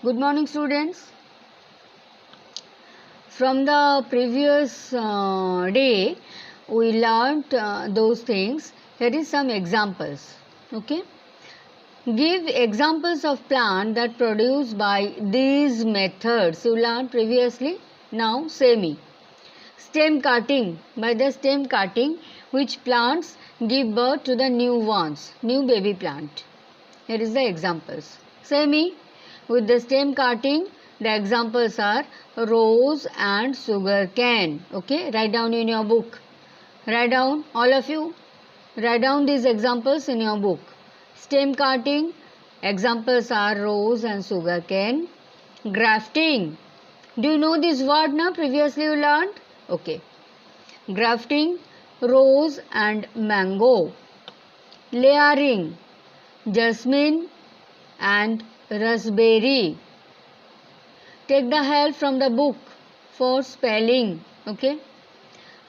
Good morning, students. From the previous day, we learnt those things. Here is some examples. Okay. Give examples of plant that produce by these methods. You learned previously. Now say me. Stem cutting. By the stem cutting, which plants give birth to the new ones, new baby plant. Here is the examples. Say me. With the stem cutting, the examples are rose and sugar cane. Okay, write down in your book. Write down, all of you. Write down these examples in your book. Stem cutting, examples are rose and sugar cane. Grafting. Do you know this word now? Previously you learned? Okay. Grafting, rose and mango. Layering, jasmine and raspberry. Take the help from the book for spelling. Okay.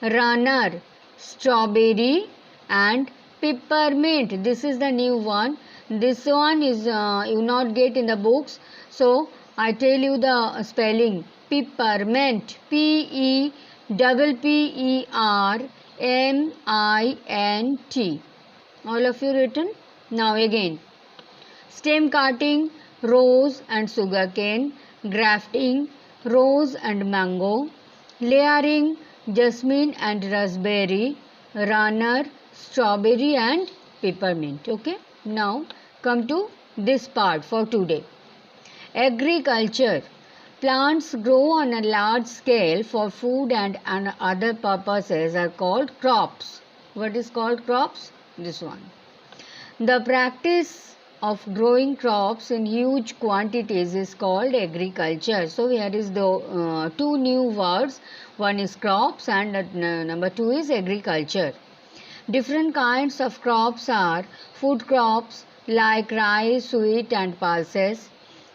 Runner, strawberry and peppermint. This is the new one. This one is you not get in the books. So I tell you the spelling. Peppermint. Peppermint. All of you written. Now again. Stem cutting, rose and sugarcane. Grafting, rose and mango. Layering, jasmine and raspberry. Runner, strawberry and peppermint. Okay. Now come to this part for today. Agriculture. Plants grow on a large scale for food and other purposes are called crops. What is called crops? This one. The practice of growing crops in huge quantities is called agriculture. So here is the two new words. One is crops and number two is agriculture. Different kinds of crops are food crops like rice, wheat and pulses.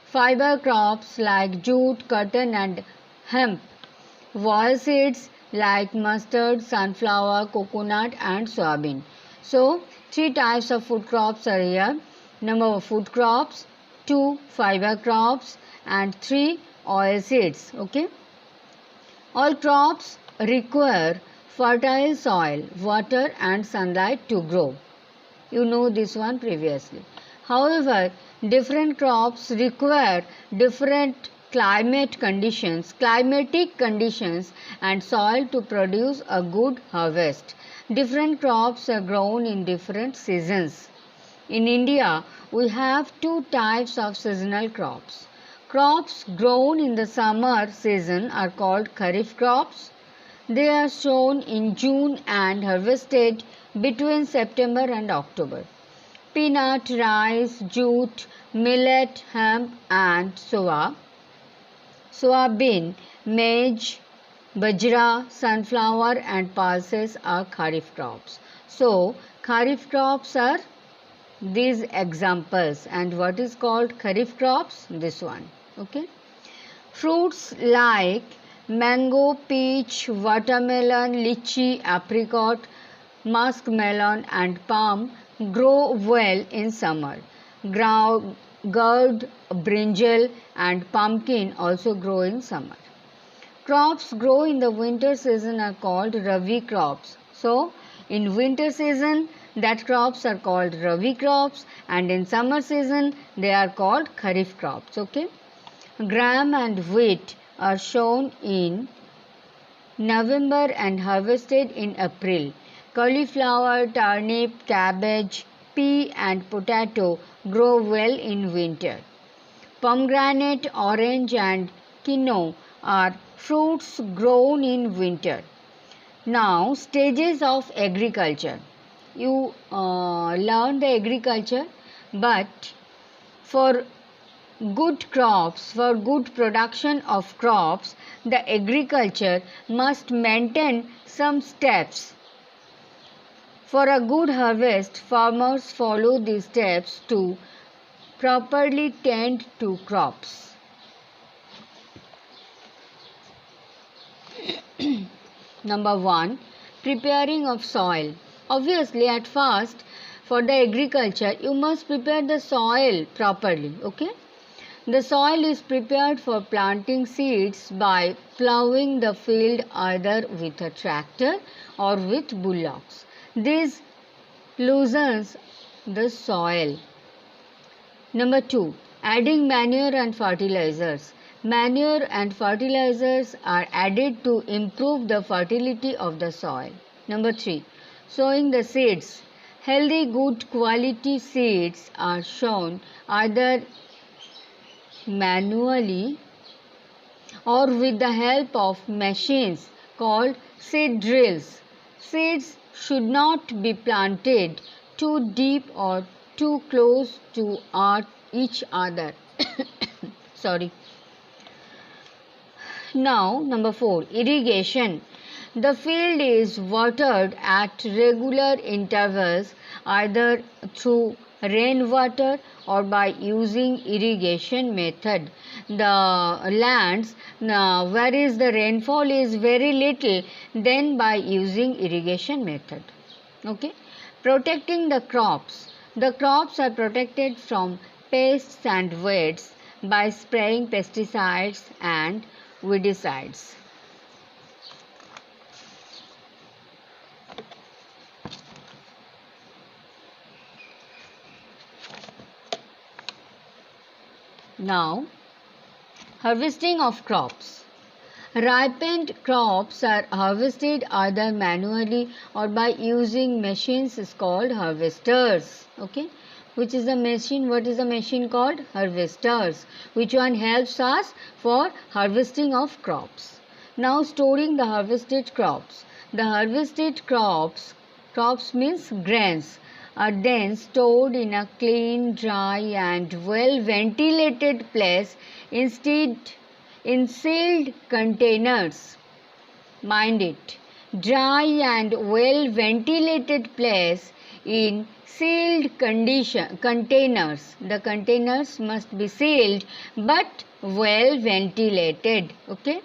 Fiber crops like jute, cotton and hemp. Oil seeds like mustard, sunflower, coconut and soybean. So, three types of food crops are here. Number of food crops, 2 fiber crops and 3 oil seeds. Okay. All crops require fertile soil, water and sunlight to grow. You know this one previously. However, different crops require different climatic conditions and soil to produce a good harvest. Different crops are grown in different seasons. In India, we have two types of seasonal crops. Crops grown in the summer season are called kharif crops. They are sown in June and harvested between September and October. Peanut, rice, jute, millet, hemp and soybean, maize, bajra, sunflower and pulses are kharif crops. So, kharif crops are these examples. And what is called kharif crops? This one. Okay. Fruits like mango, peach, watermelon, lychee, apricot, muskmelon and palm grow well in summer. Gourd, brinjal and pumpkin also grow in summer. Crops grow in the winter season are called rabi crops. So, in winter season that crops are called rabi crops and in summer season they are called kharif crops. Okay. Gram and wheat are sown in November and harvested in April. Cauliflower, turnip, cabbage, pea and potato grow well in winter. Pomegranate, orange and quinoa are fruits grown in winter. Now, stages of agriculture. You learn the agriculture, but for good crops, for good production of crops, the agriculture must maintain some steps. For a good harvest, farmers follow these steps to properly tend to crops. Number 1. Preparing of soil. Obviously, at first, for the agriculture, you must prepare the soil properly. Okay. The soil is prepared for planting seeds by plowing the field either with a tractor or with bullocks. This loosens the soil. Number 2. Adding manure and fertilizers. Manure and fertilizers are added to improve the fertility of the soil. Number 3. Sowing the seeds. Healthy, good quality seeds are sown either manually or with the help of machines called seed drills. Seeds should not be planted too deep or too close to each other. Sorry. Now, number 4, irrigation. The field is watered at regular intervals either through rainwater or by using irrigation method. The lands where is the rainfall is very little, then by using irrigation method. Okay. Protecting the crops. The crops are protected from pests and weeds by spraying pesticides and weedicides. Now, harvesting of crops. Ripened crops are harvested either manually or by using machines is called harvesters. Okay, which is the machine? What is the machine called? Harvesters. Which one helps us for harvesting of crops? Now, storing the harvested crops. The harvested crops means grains, are then stored in a clean, dry and well ventilated place instead in sealed containers. Mind it, dry and well ventilated place in sealed containers. The containers must be sealed but well ventilated. Okay.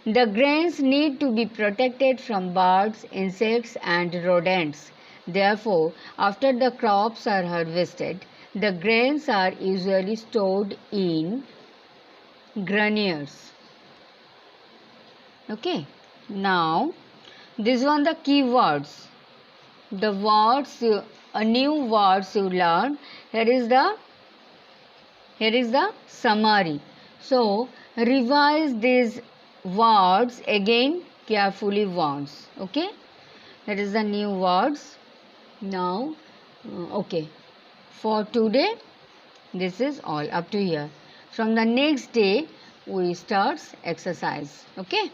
The grains need to be protected from birds, insects and rodents. Therefore, after the crops are harvested, the grains are usually stored in granaries. Okay. Now, these are the key words. The words, new words you learn. Here is the summary. So, revise these words again carefully once. Okay. That is the new words. Now, okay, for today, this is all up to here. From the next day, we start exercise. Okay.